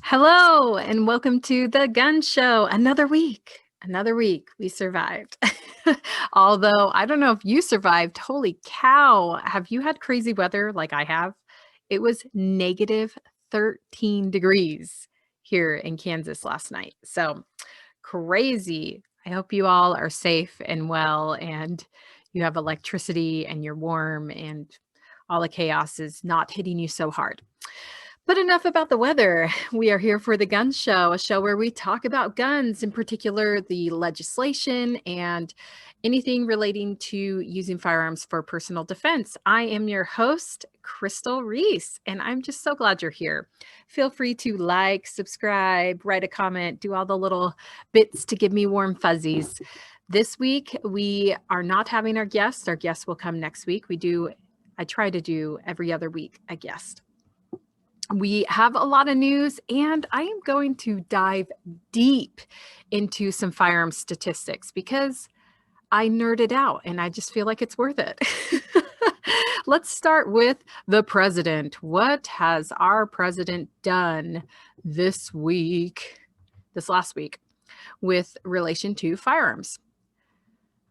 Hello, and welcome to the Gun Show. Another week, we survived. Although I don't know if you survived. Holy cow. Have you had crazy weather like I have? It was negative 13 degrees here in Kansas last night. So crazy. I hope you all are safe and well, and you have electricity and you're warm, and all the chaos is not hitting you so hard. But enough about the weather. We are here for the Gun Show, a show where we talk about guns, in particular the legislation and anything relating to using firearms for personal defense. I am your host, Crystal Reese, and I'm just so glad you're here. Feel free to like, subscribe, write a comment, do all the little bits to give me warm fuzzies. This week, we are not having our guest. Our guest will come next week. I try to do every other week a guest. We have a lot of news, and I am going to dive deep into some firearm statistics because I nerded out and I just feel like it's worth it. Let's start with the president. What has our president done this last week, with relation to firearms?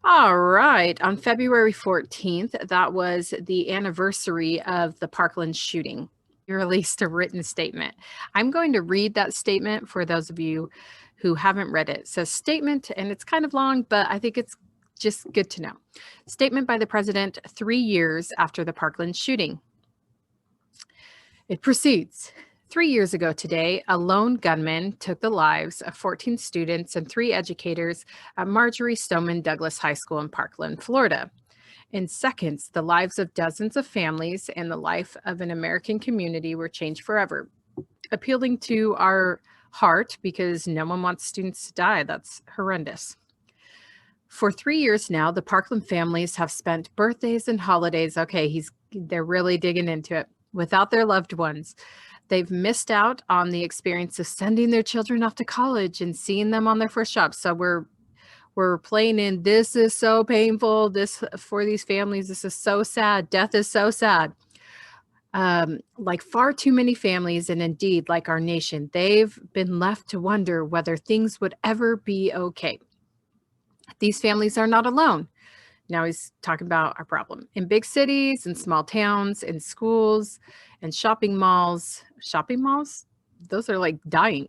All right. On February 14th, that was the anniversary of the Parkland shooting. He released a written statement. I'm going to read that statement for those of you who haven't read it. It says statement, and it's kind of long, but I think it's just good to know. Statement by the president 3 years after the Parkland shooting. It proceeds. 3 years ago today, a lone gunman took the lives of 14 students and 3 educators at Marjorie Stoneman Douglas High School in Parkland, Florida. In seconds, the lives of dozens of families and the life of an American community were changed forever, appealing to our heart because no one wants students to die. That's horrendous. For 3 years now, the Parkland families have spent birthdays and holidays, they're really digging into it, without their loved ones. They've missed out on the experience of sending their children off to college and seeing them on their first job. So we're playing in, this is so painful. This, for these families, this is so sad. Death is so sad. Like far too many families, and indeed like our nation, they've been left to wonder whether things would ever be okay. These families are not alone. Now he's talking about our problem. In big cities, in small towns, in schools, and shopping malls. Shopping malls? Those are like dying.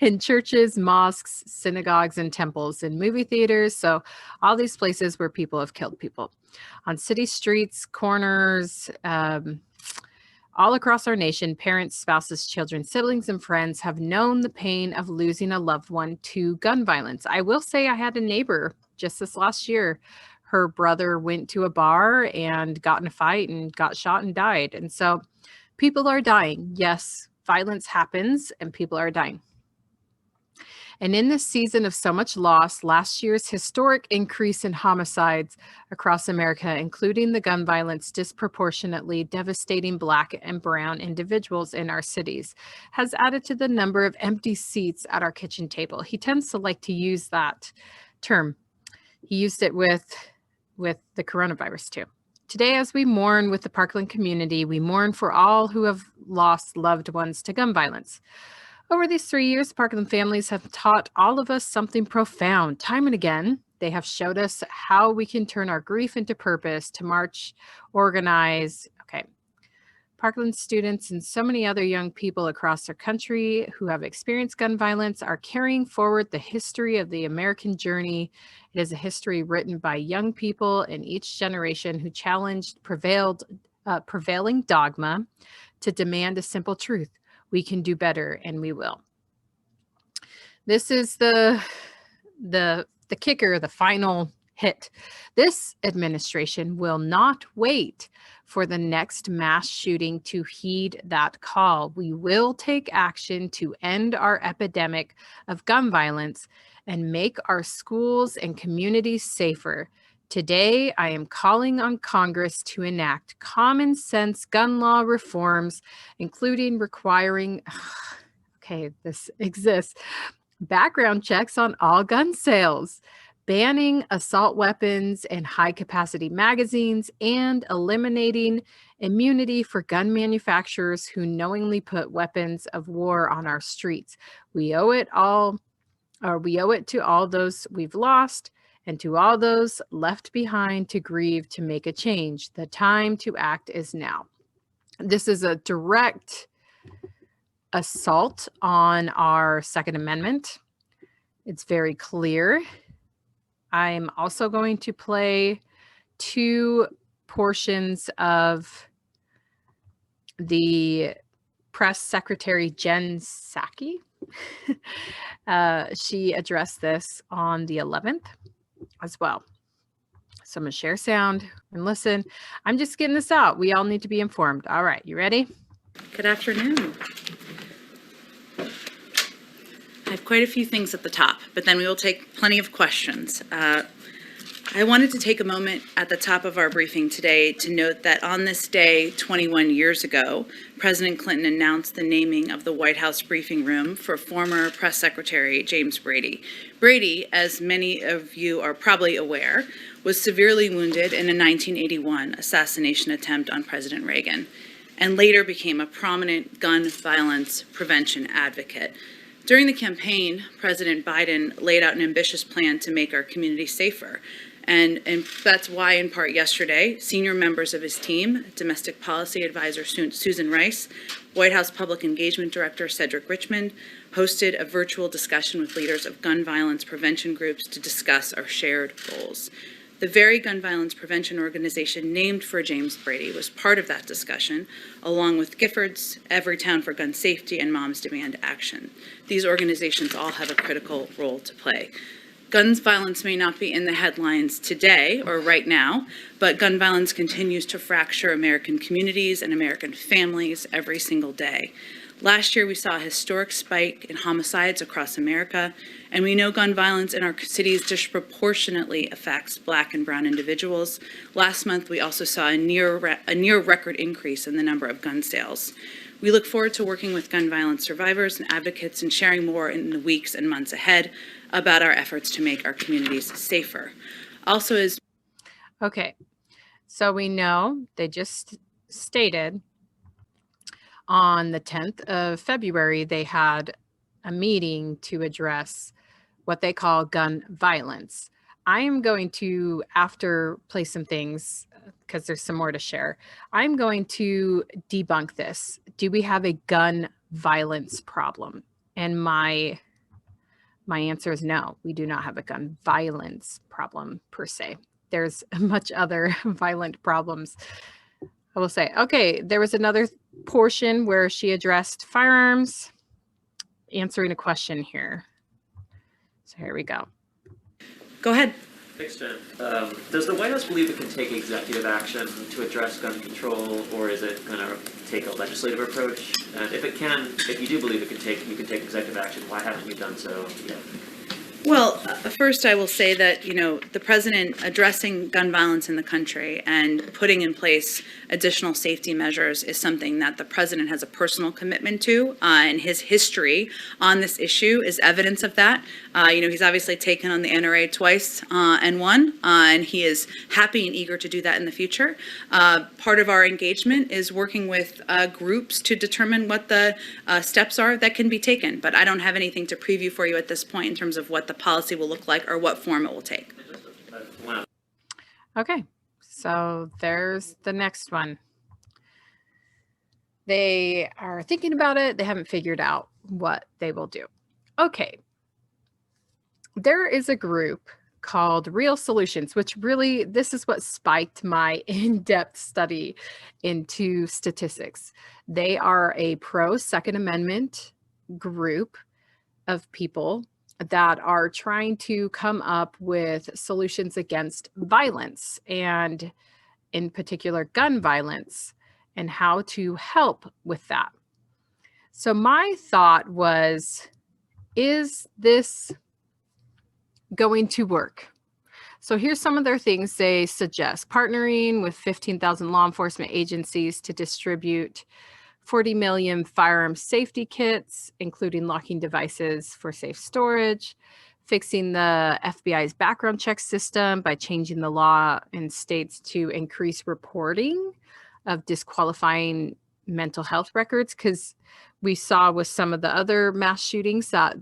In churches, mosques, synagogues, and temples, in movie theaters. So all these places where people have killed people. On city streets, corners, all across our nation, parents, spouses, children, siblings, and friends have known the pain of losing a loved one to gun violence. I will say I had a neighbor just this last year. Her brother went to a bar and got in a fight and got shot and died. And so people are dying. Yes, violence happens and people are dying. And in this season of so much loss, last year's historic increase in homicides across America, including the gun violence disproportionately devastating Black and brown individuals in our cities, has added to the number of empty seats at our kitchen table. He tends to like to use that term. He used it with the coronavirus too. Today, as we mourn with the Parkland community, we mourn for all who have lost loved ones to gun violence. Over these 3 years, Parkland families have taught all of us something profound. Time and again, they have showed us how we can turn our grief into purpose, to march, organize. Parkland students and so many other young people across our country who have experienced gun violence are carrying forward the history of the American journey. It is a history written by young people in each generation who challenged prevailing dogma to demand a simple truth. We can do better, and we will. This is the kicker, the final hit. This administration will not wait for the next mass shooting to heed that call. We will take action to end our epidemic of gun violence and make our schools and communities safer. Today, I am calling on Congress to enact common sense gun law reforms, including requiring, this exists, background checks on all gun sales, banning assault weapons and high-capacity magazines, and eliminating immunity for gun manufacturers who knowingly put weapons of war on our streets. We owe it all, or we owe it to all those we've lost and to all those left behind to grieve to make a change. The time to act is now. This is a direct assault on our Second Amendment. It's very clear. I'm also going to play 2 portions of the press secretary Jen Psaki. She addressed this on the 11th as well. So I'm going to share sound and listen. I'm just getting this out. We all need to be informed. All right, you ready? Good afternoon. I have quite a few things at the top, but then we will take plenty of questions. I wanted to take a moment at the top of our briefing today to note that on this day, 21 years ago, President Clinton announced the naming of the White House briefing room for former Press Secretary James Brady. Brady, as many of you are probably aware, was severely wounded in a 1981 assassination attempt on President Reagan, and later became a prominent gun violence prevention advocate. During the campaign, President Biden laid out an ambitious plan to make our community safer. And that's why, in part yesterday, senior members of his team, Domestic Policy Advisor Susan Rice, White House Public Engagement Director Cedric Richmond, hosted a virtual discussion with leaders of gun violence prevention groups to discuss our shared goals. The very gun violence prevention organization named for James Brady was part of that discussion, along with Giffords, Everytown for Gun Safety, and Moms Demand Action. These organizations all have a critical role to play. Gun violence may not be in the headlines today or right now, but gun violence continues to fracture American communities and American families every single day. Last year, we saw a historic spike in homicides across America, and we know gun violence in our cities disproportionately affects Black and Brown individuals. Last month, we also saw a near record increase in the number of gun sales. We look forward to working with gun violence survivors and advocates and sharing more in the weeks and months ahead about our efforts to make our communities safer. Also, as Okay, so we know they just stated on the 10th of February, they had a meeting to address what they call gun violence. I am going to, after play some things, because there's some more to share, I'm going to debunk this. Do we have a gun violence problem? And my answer is no, we do not have a gun violence problem per se. There's much other violent problems. I will say, okay, there was another portion where she addressed firearms, answering a question here. So here we go. Go ahead. Thanks, Jen. Does the White House believe it can take executive action to address gun control, or is it going to take a legislative approach? And if you do believe you can take executive action, why haven't you done so yet? Well, first I will say that, the president addressing gun violence in the country and putting in place additional safety measures is something that the president has a personal commitment to, and his history on this issue is evidence of that. He's obviously taken on the NRA twice and won, and he is happy and eager to do that in the future. Part of our engagement is working with groups to determine what the steps are that can be taken, but I don't have anything to preview for you at this point in terms of what the policy will look like or what form it will take. Okay, so there's the next one. They are thinking about it. They haven't figured out what they will do. Okay, there is a group called Real Solutions, which really, this is what spiked my in-depth study into statistics. They are a pro-Second Amendment group of people that are trying to come up with solutions against violence, and in particular gun violence, and how to help with that. So my thought was, is this going to work? So here's some of their things they suggest: partnering with 15,000 law enforcement agencies to distribute 40 million firearm safety kits, including locking devices for safe storage, fixing the FBI's background check system by changing the law in states to increase reporting of disqualifying mental health records, because we saw with some of the other mass shootings that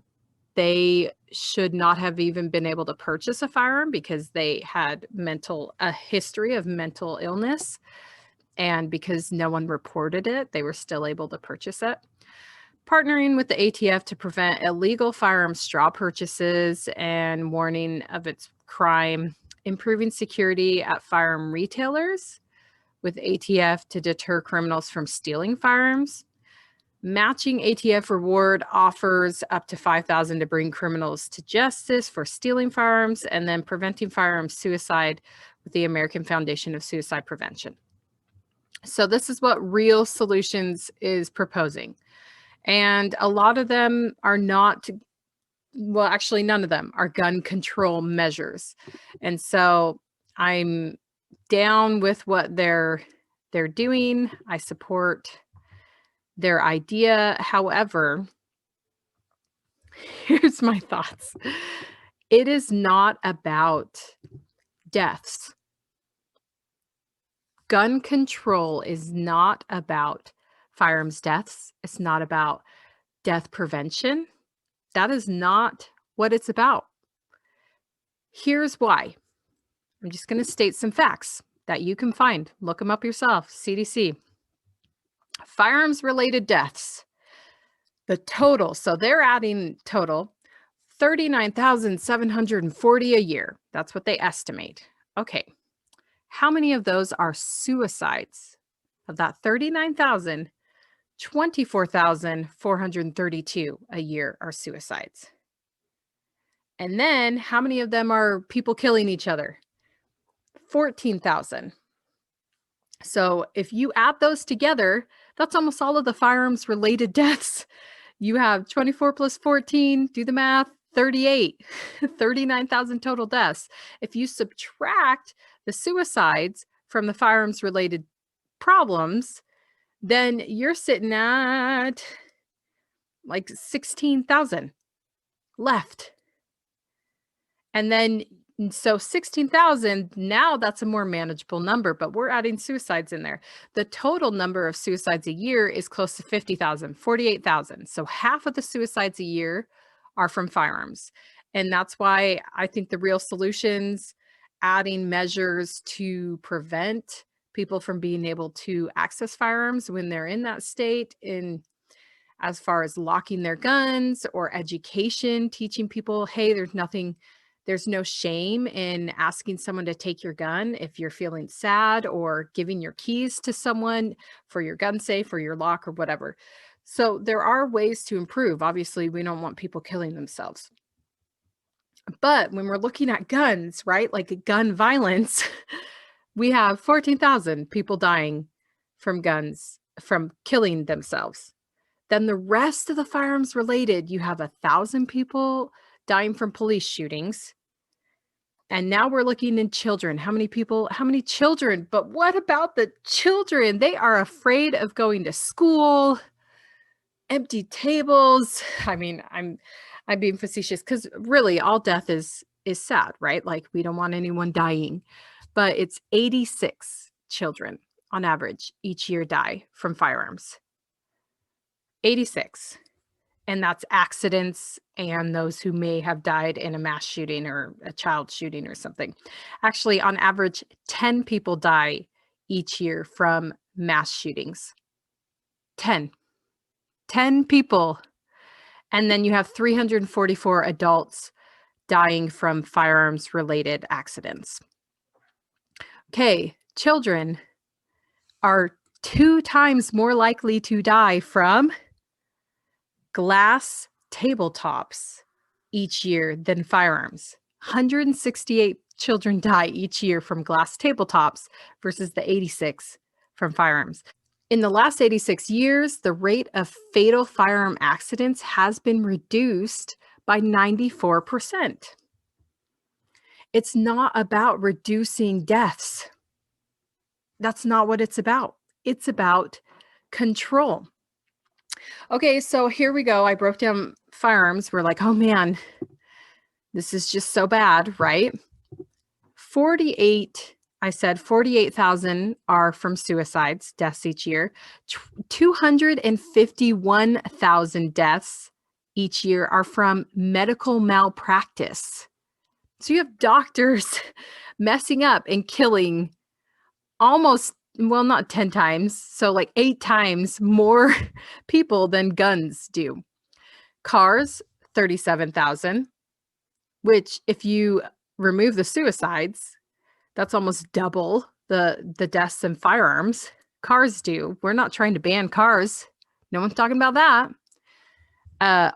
they should not have even been able to purchase a firearm because they had a history of mental illness. And because no one reported it, they were still able to purchase it. Partnering with the ATF to prevent illegal firearm straw purchases and warning of its crime. Improving security at firearm retailers with ATF to deter criminals from stealing firearms. Matching ATF reward offers up to $5,000 to bring criminals to justice for stealing firearms, and then preventing firearm suicide with the American Foundation of Suicide Prevention. So this is what Real Solutions is proposing. And a lot of them are not, well, actually none of them are gun control measures. And so I'm down with what they're doing. I support their idea. However, here's my thoughts. It is not about deaths. Gun control is not about firearms deaths. It's not about death prevention. That is not what it's about. Here's why. I'm just going to state some facts that you can find. Look them up yourself. CDC. Firearms related deaths. The total, so they're adding total 39,740 a year. That's what they estimate. Okay. How many of those are suicides? Of that 39,000, 24,432 a year are suicides. And then how many of them are people killing each other? 14,000. So if you add those together, that's almost all of the firearms related deaths. You have 24 plus 14, do the math, 38, 39,000 total deaths. If you subtract the suicides from the firearms related problems, then you're sitting at like 16,000 left. And then, so 16,000, now that's a more manageable number, but we're adding suicides in there. The total number of suicides a year is close to 50,000, 48,000. So half of the suicides a year are from firearms. And that's why I think the Real Solutions adding measures to prevent people from being able to access firearms when they're in that state, in as far as locking their guns or education, teaching people, hey, there's no shame in asking someone to take your gun if you're feeling sad, or giving your keys to someone for your gun safe or your lock or whatever. So there are ways to improve. Obviously, we don't want people killing themselves. But when we're looking at guns, right, like gun violence, we have 14,000 people dying from guns, from killing themselves. Then the rest of the firearms related, you have 1,000 people dying from police shootings. And now we're looking in children. How many children? But what about the children? They are afraid of going to school, empty tables. I mean, I'm being facetious, because really all death is sad, right? Like, we don't want anyone dying. But it's 86 children on average each year die from firearms. 86. And that's accidents and those who may have died in a mass shooting or a child shooting or something. Actually, on average, 10 people die each year from mass shootings. 10 people. And then you have 344 adults dying from firearms related accidents. Okay, children are 2 times more likely to die from glass tabletops each year than firearms. 168 children die each year from glass tabletops versus the 86 from firearms. In the last 86 years, the rate of fatal firearm accidents has been reduced by 94%. It's not about reducing deaths. That's not what it's about. It's about control. Okay, so here we go. I broke down firearms. We're like, oh man, This is just so bad, right? 48,000 are from suicides, deaths each year. 251,000 deaths each year are from medical malpractice. So you have doctors messing up and killing almost, well, not 10 times, so like 8 times more people than guns do. Cars, 37,000, which if you remove the suicides, that's almost double the deaths in firearms. Cars do. We're not trying to ban cars. No one's talking about that.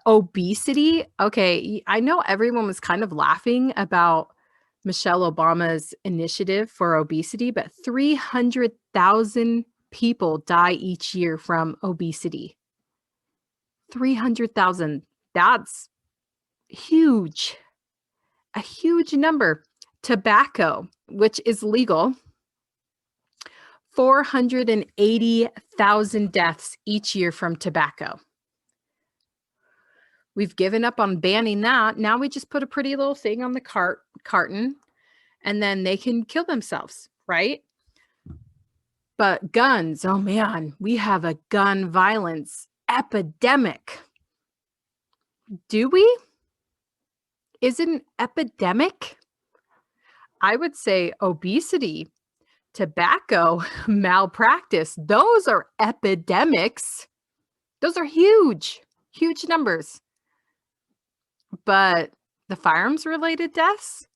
Obesity. Okay, I know everyone was kind of laughing about Michelle Obama's initiative for obesity, but 300,000 people die each year from obesity. 300,000. That's huge. A huge number. Tobacco, which is legal, 480,000 deaths each year from tobacco. We've given up on banning that. Now we just put a pretty little thing on the carton, and then they can kill themselves, right? But guns, oh man, we have a gun violence epidemic. Do we? Is it an epidemic? I would say obesity, tobacco, malpractice, those are epidemics. Those are huge, huge numbers. But the firearms related deaths,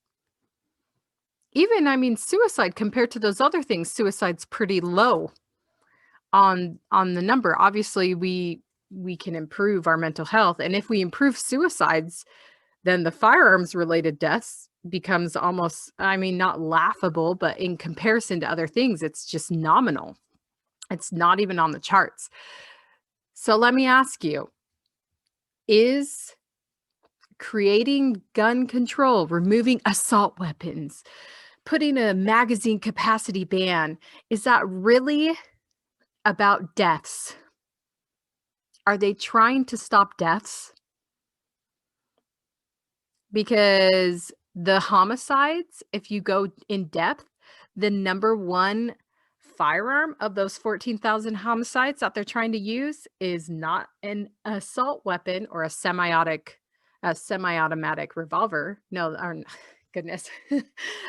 even, I mean, suicide compared to those other things, suicide's pretty low on the number. Obviously, we can improve our mental health. And if we improve suicides, then the firearms related deaths becomes almost, I mean, not laughable, but in comparison to other things, it's just nominal. It's not even on the charts. So let me ask you, is creating gun control, removing assault weapons, putting a magazine capacity ban, is that really about deaths? Are they trying to stop deaths? Because the homicides, if you go in depth, the number one firearm of those 14,000 homicides that they're trying to use is not an assault weapon or a semi-automatic revolver. No, goodness,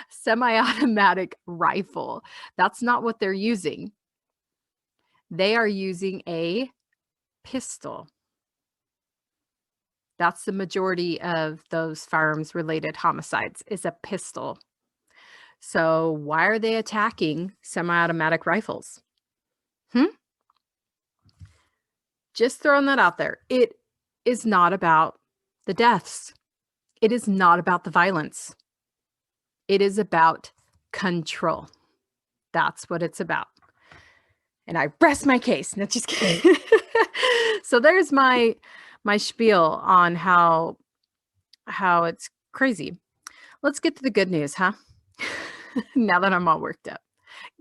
semi-automatic rifle. That's not what they're using. They are using a pistol. That's the majority of those firearms related homicides, is a pistol. So why are they attacking semi-automatic rifles? Just throwing that out there. It is not about the deaths. It is not about the violence. It is about control. That's what it's about. And I rest my case. No, just kidding. So there's my spiel on how it's crazy. Let's get to the good news, huh? Now that I'm all worked up.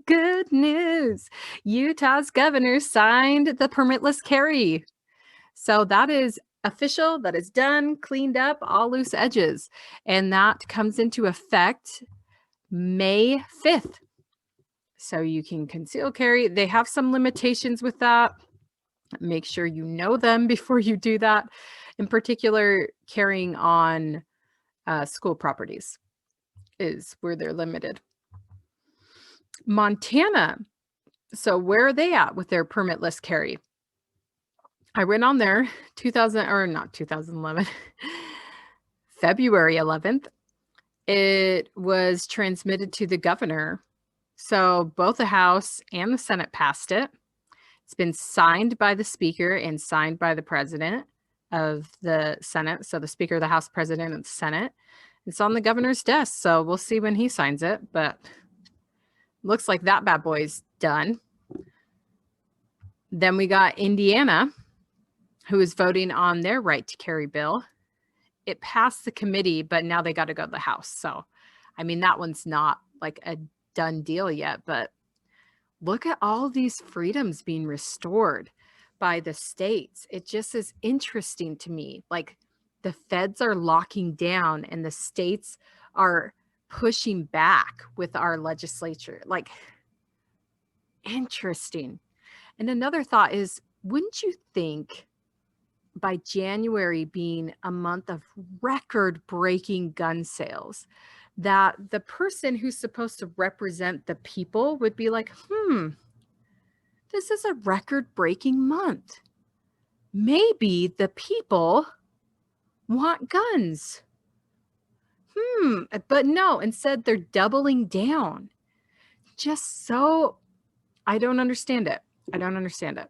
Good news. Utah's governor signed the permitless carry. So that is official, that is done, cleaned up, all loose edges. And that comes into effect May 5th. So you can conceal carry. They have some limitations with that. Make sure you know them before you do that. In particular, carrying on school properties is where they're limited. Montana. So where are they at with their permitless carry? I went on there 2011, February 11th. It was transmitted to the governor. So both the House and the Senate passed it. It's been signed by the Speaker and signed by the President of the Senate. So the Speaker of the House, President of the Senate. It's on the governor's desk. So we'll see when he signs it. But looks like that bad boy's done. Then we got Indiana, who is voting on their right to carry bill. It passed the committee, but now they got to go to the House. So, I mean, that one's not like a done deal yet, but look at all these freedoms being restored by the states. It just is interesting to me. Like the feds are locking down and the states are pushing back with our legislature. Like, interesting. And another thought is, wouldn't you think by January being a month of record-breaking gun sales, that the person who's supposed to represent the people would be like, this is a record-breaking month. Maybe the people want guns. But no, instead they're doubling down. Just so, I don't understand it. I don't understand it.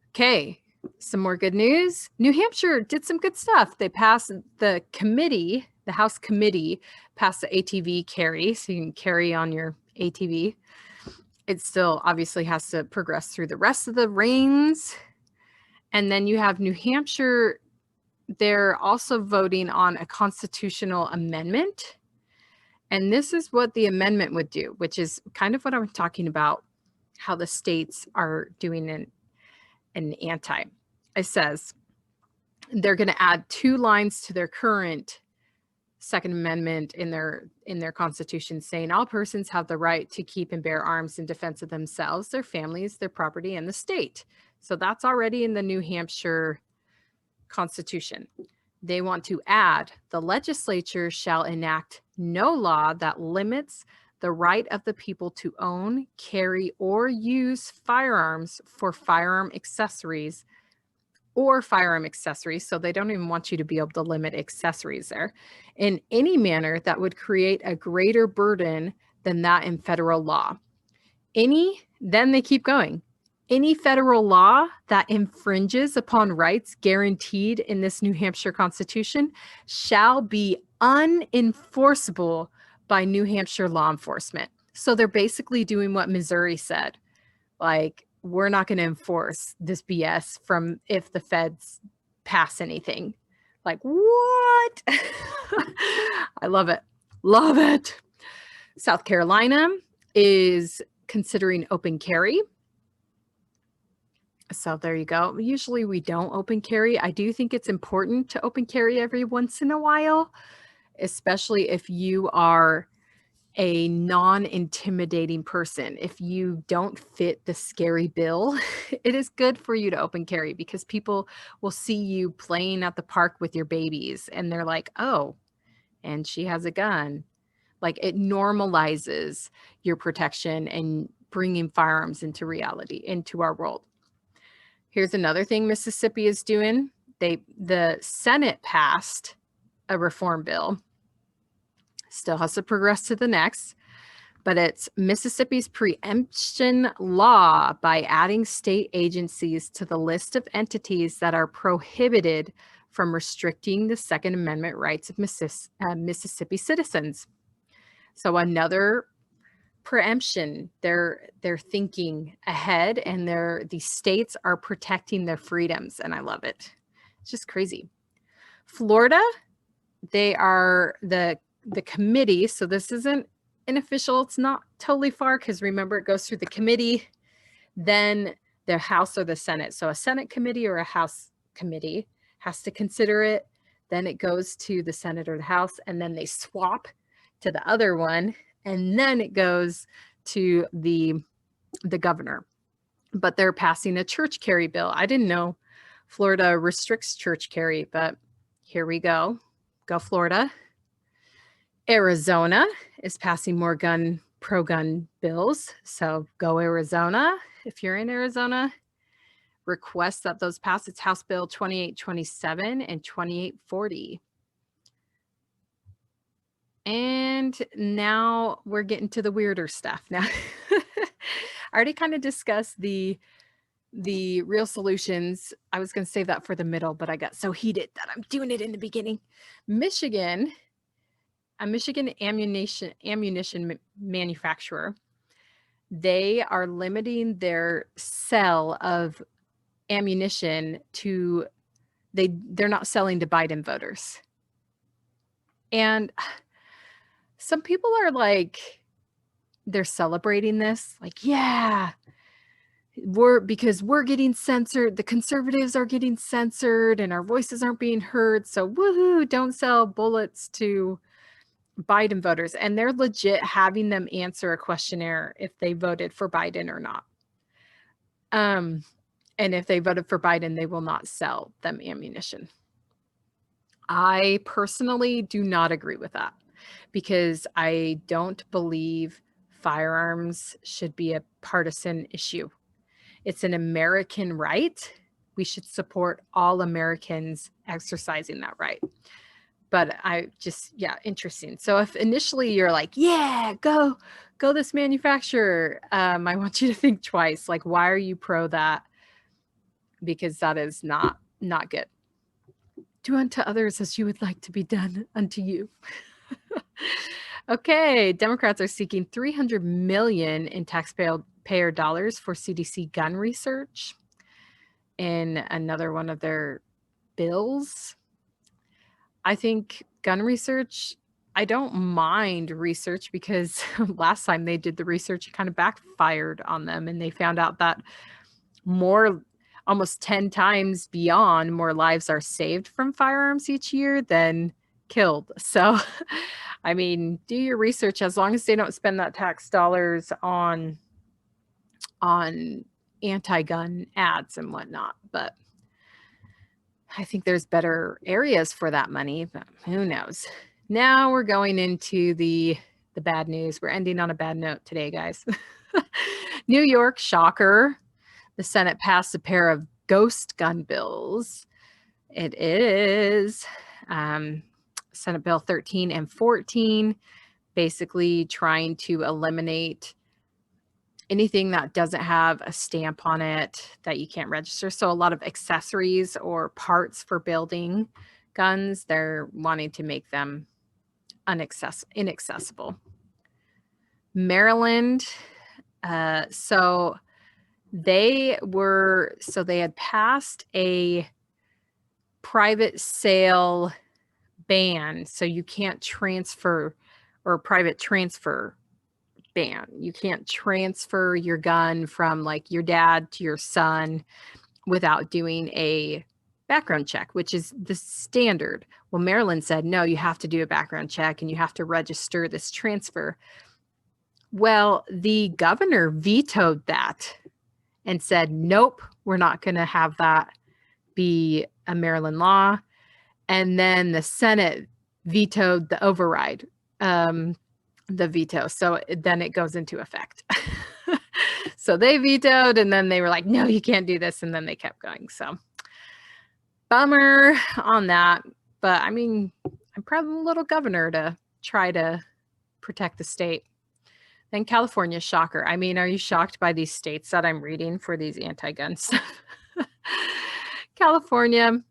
Okay, some more good news. New Hampshire did some good stuff. They passed the committee, the House committee passed the ATV carry, so you can carry on your ATV. It still obviously has to progress through the rest of the reigns. And then you have New Hampshire, they're also voting on a constitutional amendment. And this is what the amendment would do, which is kind of what I'm talking about, how the states are doing an anti. It says they're going to add 2 lines to their current Second Amendment in their Constitution, saying all persons have the right to keep and bear arms in defense of themselves, their families, their property, and the state. So that's already in the New Hampshire Constitution. They want to add, the legislature shall enact no law that limits the right of the people to own, carry, or use firearms for firearm accessories or firearm accessories. So they don't even want you to be able to limit accessories there in any manner that would create a greater burden than that in federal law. Then they keep going. Any federal law that infringes upon rights guaranteed in this New Hampshire Constitution shall be unenforceable by New Hampshire law enforcement. So they're basically doing what Missouri said. Like, we're not going to enforce this BS from if the feds pass anything. Like, what? I love it. Love it. South Carolina is considering open carry. So there you go. Usually we don't open carry. I do think it's important to open carry every once in a while, especially if you are a non-intimidating person. If you don't fit the scary bill, it is good for you to open carry because people will see you playing at the park with your babies and they're like, oh, and she has a gun. Like, it normalizes your protection and bringing firearms into reality, into our world. Here's another thing Mississippi is doing. The Senate passed a reform bill. Still has to progress to the next, but it's Mississippi's preemption law by adding state agencies to the list of entities that are prohibited from restricting the Second Amendment rights of Mississippi citizens. So another preemption. They're thinking ahead, and these states are protecting their freedoms, and I love it. It's just crazy. Florida, they are the committee. So this isn't an official. It's not totally far because remember it goes through the committee, then the House or the Senate. So a Senate committee or a House committee has to consider it. Then it goes to the Senate or the House, and then they swap to the other one, and then it goes to the governor. But they're passing a church carry bill. I didn't know Florida restricts church carry, but here we go. Go Florida. Arizona is passing more pro-gun bills. So go Arizona. If you're in Arizona, request that those pass. It's House Bill 2827 and 2840. And now we're getting to the weirder stuff. Now, I already kind of discussed the real solutions. I was going to save that for the middle, but I got so heated that I'm doing it in the beginning. Michigan, a Michigan ammunition manufacturer, they are limiting their sale of ammunition to, they're not selling to Biden voters. And some people are like, they're celebrating this, like, yeah, because we're getting censored, the conservatives are getting censored and our voices aren't being heard. So woohoo, don't sell bullets to Biden voters. And they're legit having them answer a questionnaire if they voted for Biden or not. And if they voted for Biden, they will not sell them ammunition. I personally do not agree with that because I don't believe firearms should be a partisan issue. It's an American right. We should support all Americans exercising that right. But yeah, interesting. So if initially you're like, yeah, go this manufacturer, I want you to think twice. Like, why are you pro that? Because that is not good. Do unto others as you would like to be done unto you. Okay, Democrats are seeking $300 million in taxpayer dollars for CDC gun research in another one of their bills. I think gun research, I don't mind research because last time they did the research, it kind of backfired on them and they found out that almost 10 times beyond more lives are saved from firearms each year than killed. So, I mean, do your research as long as they don't spend that tax dollars on anti-gun ads and whatnot. But I think there's better areas for that money, but who knows? Now we're going into the bad news. We're ending on a bad note today, guys. New York, shocker. The Senate passed a pair of ghost gun bills. It is Senate Bill 13 and 14, basically trying to eliminate anything that doesn't have a stamp on it that you can't register. So a lot of accessories or parts for building guns, they're wanting to make them inaccessible. Maryland, so they had passed a private sale ban, so you can't transfer, or private transfer ban. You can't transfer your gun from like your dad to your son without doing a background check, which is the standard. Well, Maryland said, no, you have to do a background check and you have to register this transfer. Well, the governor vetoed that and said, nope, we're not going to have that be a Maryland law. And then the Senate vetoed the override, the veto. So then it goes into effect. So they vetoed and then they were like, no, you can't do this. And then they kept going. So bummer on that. But I mean, I'm proud of the little governor to try to protect the state. Then California, shocker. I mean, are you shocked by these states that I'm reading for these anti-gun stuff? California,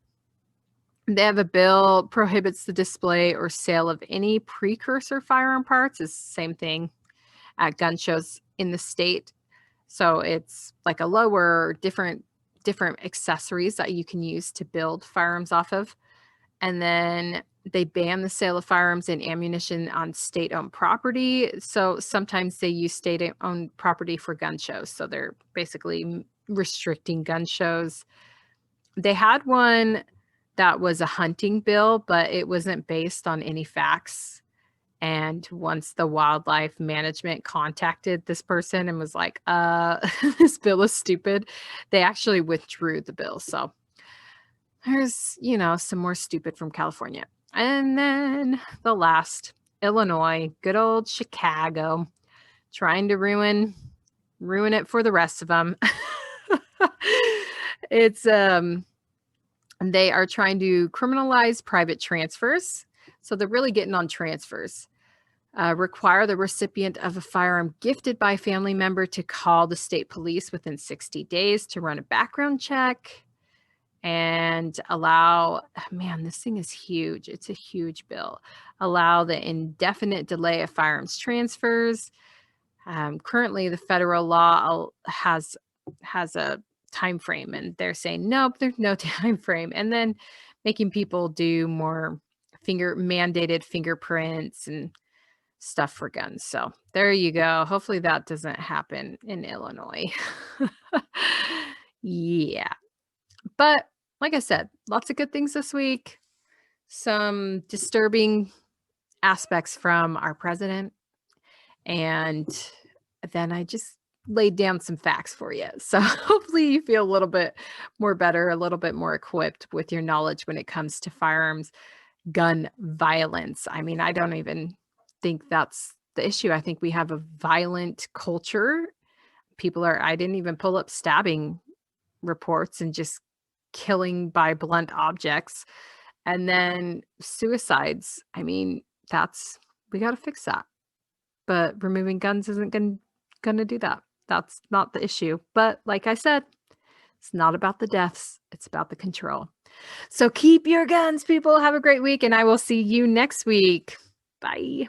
they have a bill prohibits the display or sale of any precursor firearm parts. It's the same thing at gun shows in the state. So it's like a lower, different accessories that you can use to build firearms off of. And then they ban the sale of firearms and ammunition on state-owned property. So sometimes they use state-owned property for gun shows. So they're basically restricting gun shows. They had one that was a hunting bill, but it wasn't based on any facts. And once the wildlife management contacted this person and was like, this bill is stupid, they actually withdrew the bill. So there's, some more stupid from California. And then the last, Illinois, good old Chicago, trying to ruin it for the rest of them. It's they are trying to criminalize private transfers. So they're really getting on transfers. Require the recipient of a firearm gifted by a family member to call the state police within 60 days to run a background check. And allow, man, this thing is huge. It's a huge bill. Allow the indefinite delay of firearms transfers. Currently, the federal law has a time frame, and they're saying nope, there's no time frame, and then making people do more mandated fingerprints and stuff for guns. So there you go. Hopefully that doesn't happen in Illinois. Yeah. But like I said, lots of good things this week. Some disturbing aspects from our president. And then I just laid down some facts for you. So hopefully you feel a little bit more better, a little bit more equipped with your knowledge when it comes to firearms, gun violence. I mean, I don't even think that's the issue. I think we have a violent culture. I didn't even pull up stabbing reports and just killing by blunt objects. And then suicides. I mean, we got to fix that. But removing guns isn't gonna do that. That's not the issue. But like I said, it's not about the deaths, it's about the control. So keep your guns, people. Have a great week, and I will see you next week. Bye.